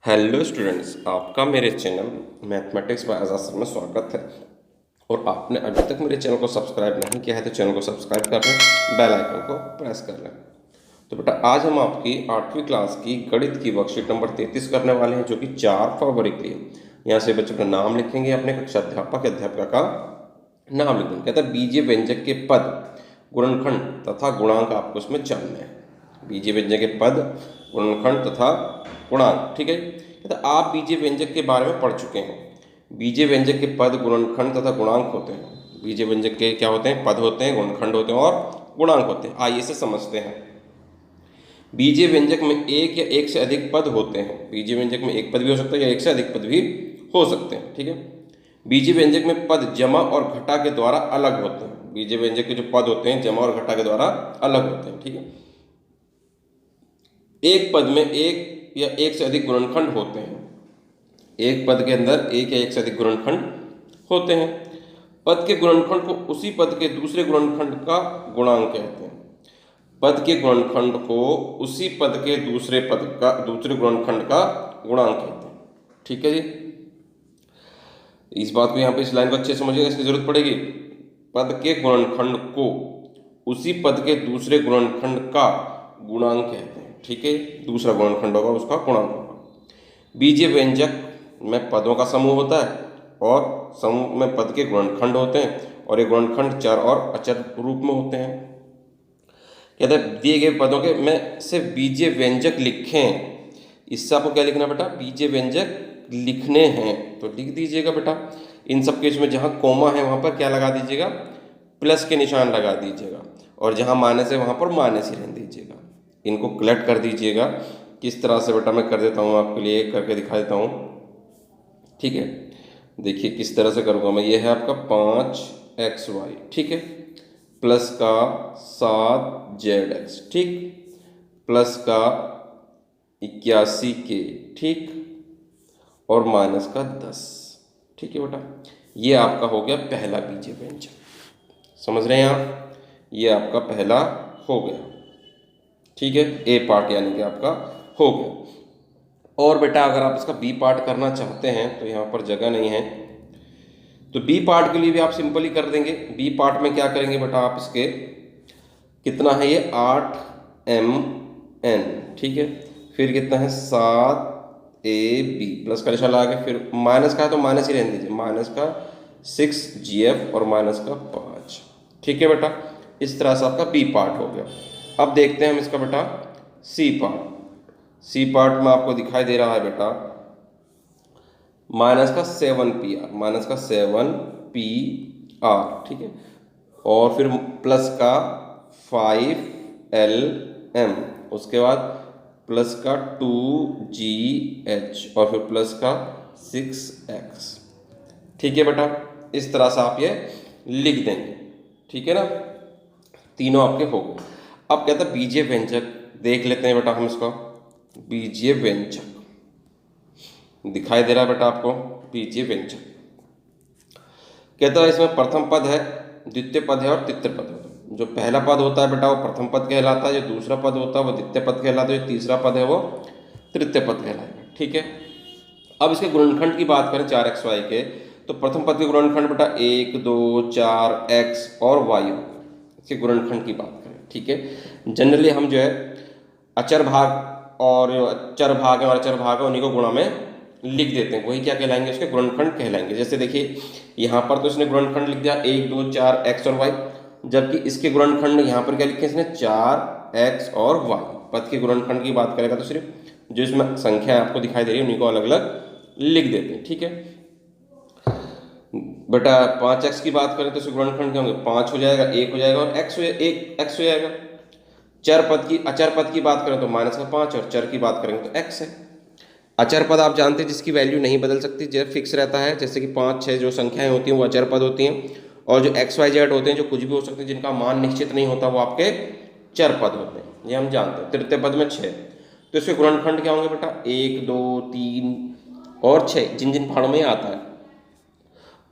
Hello students, आपका मेरे channel mathematics bye आजाद sir में स्वागत है। और आपने अभी तक मेरे चैनल को सब्सक्राइब नहीं किया है तो चैनल को सब्सक्राइब कर लें, बेल आइकन को प्रेस कर लें। तो बेटा आज हम आपकी 8वीं क्लास की गणित की वर्कशीट नंबर 33 करने वाले हैं, जो कि 4 फरवरी के लिए। यहाँ से बच्चे अपना नाम लिखेंगे, अपने कक्षा अध्यापक या अध्यापिका का नाम लिखेंगे। कहता है बीजीय व्यंजक के पद, गुणनखंड तथा गुणांक आपको इसमें जानना है। बीजीय व्यंजक के पद, गुणनखंड तथा गुणांक। ठीक है, कहता आप बीजीय व्यंजक के बारे में पढ़ चुके हैं। बीजीय व्यंजक के पद, गुणनखंड तथा गुणांक होते हैं। बीजीय व्यंजक के क्या होते हैं? पद होते हैं, गुणनखंड होते हैं और गुणांक होते हैं। आइए इसे समझते हैं। बीजीय व्यंजक में एक या एक से अधिक पद होते हैं। बीजीय व्यंजक में एक पद भी हो सकता है या एक से अधिक पद भी हो सकते हैं। ठीक है, बीजीय व्यंजक में पद जमा और घटा के द्वारा अलग होते हैं। बीजीय व्यंजक के जो पद होते हैं जमा और घटा के द्वारा अलग होते हैं। ठीक है, एक पद में एक या एक से अधिक गुणनखंड होते हैं। एक पद के अंदर एक या एक से अधिक गुणनखंड होते हैं। पद के गुणनखंड को उसी पद के दूसरे गुणनखंड का गुणांक कहते हैं। पद के गुणनखंड को उसी पद के दूसरे गुणनखंड का गुणांक कहते हैं। ठीक है जी, इस बात को यहाँ पे इस लाइन को अच्छे से समझिएगा, इसकी जरूरत पड़ेगी। पद के गुणनखंड को उसी पद के दूसरे गुणनखंड का गुणांक कहते हैं। ठीक है, दूसरा गुणनखंड होगा उसका गुणांक होगा। बीजीय व्यंजक में पदों का समूह होता है और समूह में पद के गुणनखंड होते हैं, और ये गुणनखंड चर और अचर रूप में होते हैं। कहते हैं दिए गए पदों के में से बीजीय व्यंजक लिखें। इससे आपको क्या लिखना बेटा? बीजीय व्यंजक लिखने हैं तो लिख दीजिएगा बेटा। इन सब केस में जहाँ कोमा है वहाँ पर क्या लगा दीजिएगा? प्लस के निशान लगा दीजिएगा, और जहाँ माइनस है वहाँ पर माइनस ही रहने दीजिएगा। इनको कलेक्ट कर दीजिएगा। किस तरह से बेटा मैं कर देता हूँ, आपके लिए करके दिखा देता हूँ। ठीक है, देखिए किस तरह से करूँगा मैं। ये है आपका 5xy, ठीक है, प्लस का 7zx, ठीक, प्लस का 81k, ठीक, और माइनस का 10। ठीक है बेटा, ये आपका हो गया पहला बीजीय व्यंजक। समझ रहे हैं आप? ये आपका पहला हो गया। ठीक है, ए पार्ट यानी कि आपका हो गया। और बेटा अगर आप इसका बी पार्ट करना चाहते हैं तो यहाँ पर जगह नहीं है, तो बी पार्ट के लिए भी आप सिंपली कर देंगे। बी पार्ट में क्या करेंगे बेटा? आप इसके कितना है ये 8mn, ठीक है, फिर कितना है 7ab, प्लस का निशान लगा के, फिर माइनस का है तो माइनस ही रहने दीजिए, माइनस का 6gf और माइनस का 5। ठीक है बेटा, इस तरह से आपका बी पार्ट हो गया। अब देखते हैं हम इसका बेटा सी पार्ट। सी पार्ट में आपको दिखाई दे रहा है बेटा माइनस का 7pr, माइनस का 7pr, ठीक है, और फिर प्लस का 5lm, उसके बाद प्लस का 2gh, और फिर प्लस का 6x। ठीक है बेटा, इस तरह से आप ये लिख देंगे। ठीक है ना, तीनों आपके हो गए। अब कहता है बीजीय व्यंजक देख लेते हैं बेटा हम इसका। बीजीय व्यंजक दिखाई दे रहा है बेटा आपको? बीजीय व्यंजक कहता है इसमें प्रथम पद है, द्वितीय पद है और तृतीय पद है। जो पहला पद होता है बेटा वो प्रथम पद कहलाता है, जो दूसरा पद होता है वो द्वितीय पद कहलाता है, जो तीसरा पद है वो तृतीय पद कहलाएगा। ठीक है, अब इसके गुणनखंड की बात करें 4xy के, तो प्रथम पद के गुणनखंड बेटा 1 2 4 x और y होगा। इसके गुणनखंड की बात करें, ठीक है, जनरली हम जो है अचर भाग और चर भाग है और अचर भाग है उन्हीं को गुणा में लिख देते हैं, वही क्या कहलाएंगे? उसके गुणनखंड कहलाएंगे। जैसे देखिए यहाँ पर तो इसने गुणनखंड लिख दिया 1 2 4 x और y, जबकि इसके गुणनखंड यहाँ पर क्या लिखे इसने? 4x और y। पद के गुणनखंड की बात करेगा तो सिर्फ जो इसमें संख्या आपको दिखाई दे रही है उन्हीं को अलग अलग लिख देते हैं। ठीक है बेटा, 5x की बात करें तो इसके गुणनखंड क्या होंगे? 5 हो जाएगा, 1 हो जाएगा और x हो जाएगा। अचर पद की बात करें तो माइनस का 5, और चर की बात करेंगे तो x है। अचर पद आप जानते हैं जिसकी वैल्यू नहीं बदल सकती, जब फिक्स रहता है, जैसे कि 5 6 जो संख्याएं होती हैं वो अचर पद होती हैं, और जो x y z होते हैं जो कुछ भी हो सकते हैं जिनका मान निश्चित नहीं होता वो आपके चर पद होते हैं, ये हम जानते हैं। तृतीय पद में 6, तो इसके गुणनखंड क्या होंगे बेटा? 1 2 3 और 6, जिन जिन भाड़ों में आता है।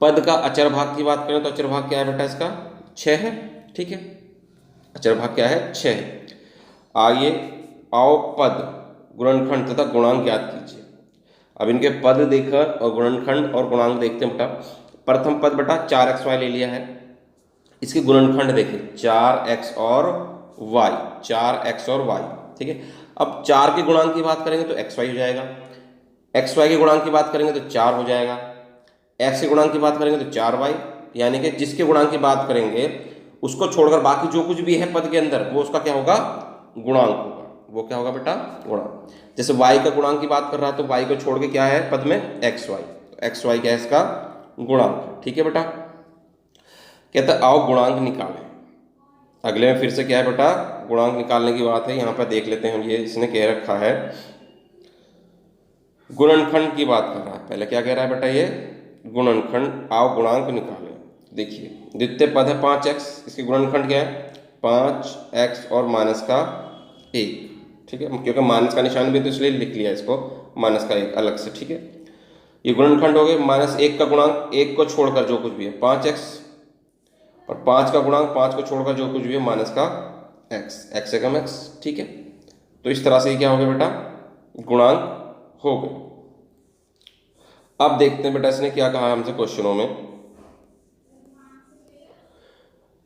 पद का अचर भाग की बात करें तो अचर भाग क्या है बेटा? इसका 6 है। ठीक है, अचर भाग क्या है? 6 है। आइए आओ पद, गुणनखंड तथा गुणांक ज्ञात कीजिए। अब इनके पद देखकर और गुणनखंड और गुणांक देखते हैं बेटा। प्रथम पद बेटा 4xy ले लिया है, इसके गुणनखंड देखिए 4x और y, 4x और y, ठीक है। अब 4 के गुणांक की बात करेंगे तो xy हो जाएगा, xy के गुणांक की बात करेंगे तो 4 हो जाएगा, x के गुणांक की बात करेंगे तो 4y, यानी कि जिसके गुणांक की बात करेंगे उसको छोड़कर बाकी जो कुछ भी है पद के अंदर वो उसका क्या होगा, गुणांक होगा। वो क्या होगा बेटा, गुणांक। जैसे y का गुणांक की बात कर रहा है तो y को छोड़ के क्या है पद में, xy, तो xy क्या है इसका गुणांक, ठीक है बेटा। कहता आओ गुणांक निकालें। अगले में फिर से क्या है बेटा, गुणांक निकालने की बात है। यहाँ पर देख लेते हैं, ये इसने कह रखा है गुणनखंड की बात कर रहा है। पहले क्या कह रहा है बेटा, ये गुणनखंड, आओ गुणांक निकालें। देखिए द्वितीय पद है 5x, इसके गुणनखंड क्या है 5x और माइनस का 1, ठीक है, क्योंकि माइनस का निशान भी तो इसलिए लिख लिया इसको माइनस का 1 अलग से, ठीक है। ये गुणनखंड हो गए। -1 का गुणांक 1 को छोड़कर जो कुछ भी है 5x, और 5 का गुणांक 5 को छोड़कर जो कुछ भी है माइनस का x, x से कम x, ठीक है। तो इस तरह से ये क्या हो गया बेटा, गुणांक हो गए। अब देखते हैं बेटा इसने क्या कहा हमसे क्वेश्चनों में।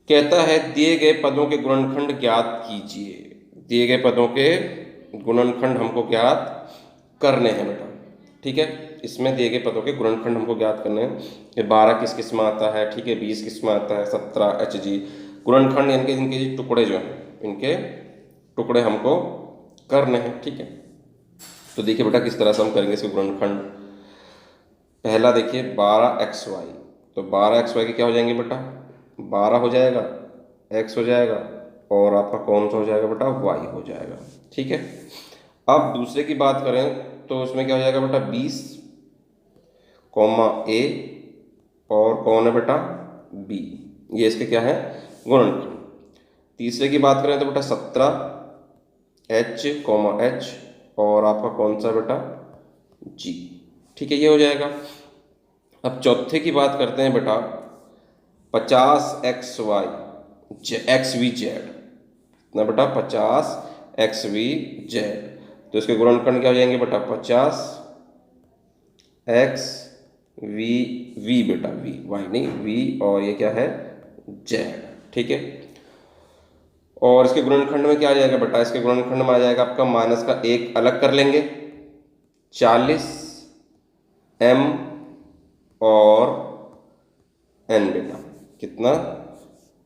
कहता है दिए गए पदों के गुणनखंड ज्ञात कीजिए। दिए गए पदों के गुणनखंड हमको ज्ञात करने हैं बेटा, ठीक है। इसमें दिए गए पदों के गुणनखंड हमको ज्ञात करने हैं। ये 12 किस किस में आता है, ठीक है, 20 किस में आता है, 17 hg गुणनखंड, यानी कि इनके टुकड़े जो हैं इनके टुकड़े हमको करने हैं, ठीक है। तो देखिए बेटा किस तरह से हम करेंगे इसके गुणनखंड। पहला देखिए 12xy, तो 12xy के क्या हो जाएंगे बेटा, 12 हो जाएगा, x हो जाएगा और आपका कौन सा हो जाएगा बेटा, y हो जाएगा, ठीक है। अब दूसरे की बात करें तो उसमें क्या हो जाएगा बेटा 20 कॉमा a और कौन है बेटा b, ये इसके क्या है गुणनखंड। तीसरे की बात करें तो बेटा 17 h कॉमा h और आपका कौन सा बेटा g, ठीक है, ये हो जाएगा। अब चौथे की बात करते हैं बेटा 50xy xvz, कितना बेटा 50xvz, तो इसके गुणनखंड क्या हो जाएंगे बेटा 50xv बेटा v, y नहीं v, और ये क्या है z, ठीक है। और इसके गुणनखंड में क्या आ जाएगा बेटा, इसके गुणनखंड में आ जाएगा आपका माइनस का 1 अलग कर लेंगे, 40 m और n बेटा, कितना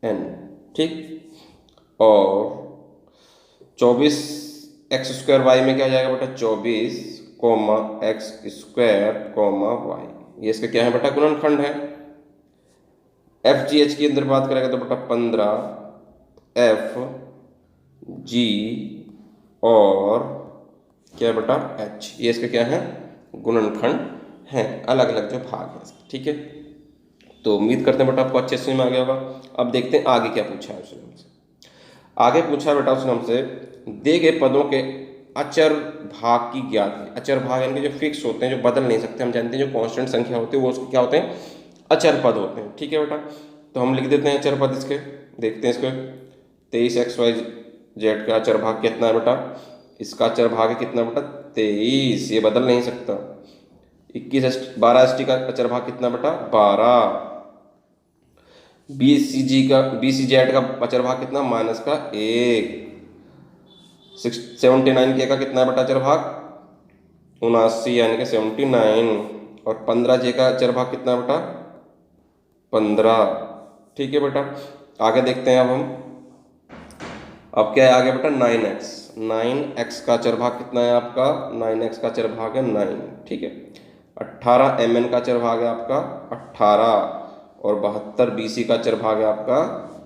n, ठीक। और 24 x स्क्वायर y में क्या आ जाएगा बेटा 24 comma x square comma y, ये इसका क्या है बेटा गुणनखंड है। f g h के अंदर बात करेगा तो बेटा 15 f g और क्या है बेटा h, ये इसका क्या है गुणनखंड है, अलग अलग जो भाग है इसके, ठीक है। तो उम्मीद करते हैं बेटा आपको अच्छे से में आ गया होगा। अब देखते हैं आगे क्या पूछा है उसने हमसे। आगे पूछा है बेटा उसने हमसे दिए गए पदों के अचर भाग की ज्ञात है। अचर भाग यानी कि जो फिक्स होते हैं, जो बदल नहीं सकते, हम जानते हैं जो कांस्टेंट संख्या होती है वो उसके क्या होते हैं अचर पद होते हैं, ठीक है बेटा। तो हम लिख देते हैं अचर पद इसके, देखते हैं इसको 23xyz का अचर भाग कितना है बेटा, इसका अचर भाग है कितना बेटा 23, ये बदल नहीं सकता। 12 st का अचर भाग कितना बेटा 12, BCZ का अचर भाग कितना माइनस का 1, 79 के का कितना बेटा अचर भाग 79 यानी कि 79, और 15 j का अचर भाग कितना बेटा 15, ठीक है बेटा। आगे देखते हैं अब क्या है आगे बेटा 9x का अचर भाग कितना है आपका 9x का अचर भाग है 9, ठीक है। 18 mn का अचर भाग है आपका 18 और 72 BC का अचर भाग है आपका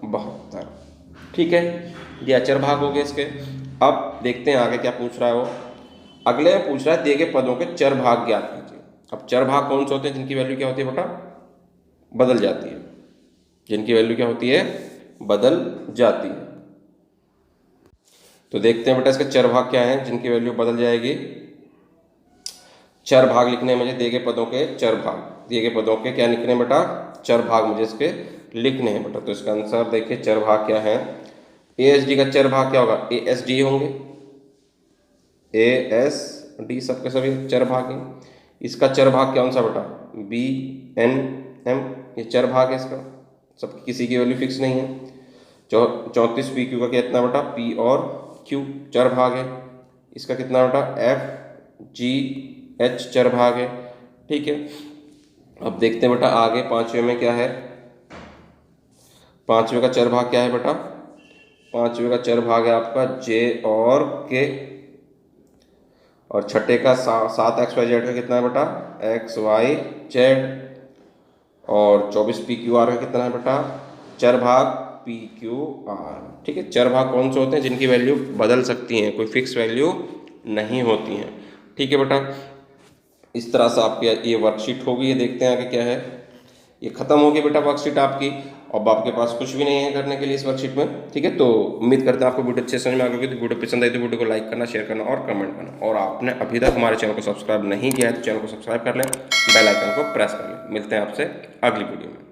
72, ठीक है। ये अचर भाग हो गए इसके। अब देखते हैं आगे क्या पूछ रहा है वो। अगले में पूछ रहा है दिए गए पदों के चर भाग ज्ञात कीजिए। अब चर भाग कौन से होते हैं जिनकी वैल्यू क्या होती है बेटा बदल जाती है, जिनकी वैल्यू क्या होती है बदल जाती है। तो देखते हैं बेटा इसके चर भाग क्या है जिनकी वैल्यू बदल जाएगी। चर भाग लिखने में मुझे दिए गए पदों के चर भाग, दिए गए पदों के क्या लिखने हैं बेटा चर भाग मुझे इसके लिखने हैं बेटा। तो इसका आंसर देखिए चर भाग क्या है, ASD का चर भाग क्या होगा ASD होंगे, ASD सबके सभी चर भाग हैं। इसका चरभाग कौन सा बेटा, बी एन एम, ये चरभाग है इसका, सबकी किसी की वैल्यू फिक्स नहीं है। 34 पी क्यू का कितना बेटा, पी और क्यू चरभाग है। इसका कितना बेटा, एफ जी एच चरभाग है। ठीक है, अब देखते हैं बेटा आगे पांचवें में क्या है। पांचवें का चरभाग क्या है बेटा, पांचवें का चरभाग है आपका जे और के, और छठे का 7 एक्स वाई जेड का कितना है बेटा, एक्स वाई जेड, और 24 पी क्यू आर का कितना है बेटा, चरभाग पी क्यू आर। ठीक है, चरभाग कौन से होते हैं, जिनकी वैल्यू बदल सकती हैं, कोई फिक्स वैल्यू नहीं होती हैं। ठीक है बेटा, इस तरह से आपकी ये वर्कशीट होगी। ये देखते हैं आगे क्या है। ये खत्म होगी बेटा वर्कशीट आपकी। अब आपके पास कुछ भी नहीं है करने के लिए इस वर्कशीट में। ठीक है, तो उम्मीद करते हैं आपको वीडियो अच्छे समझ में आ गई। तो वीडियो पसंद आई तो वीडियो को लाइक करना, शेयर करना और कमेंट करना। और आपने अभी तक हमारे चैनल को सब्सक्राइब नहीं किया है तो चैनल को सब्सक्राइब कर लें, बेल आइकन को प्रेस कर लें। मिलते हैं आपसे अगली वीडियो में।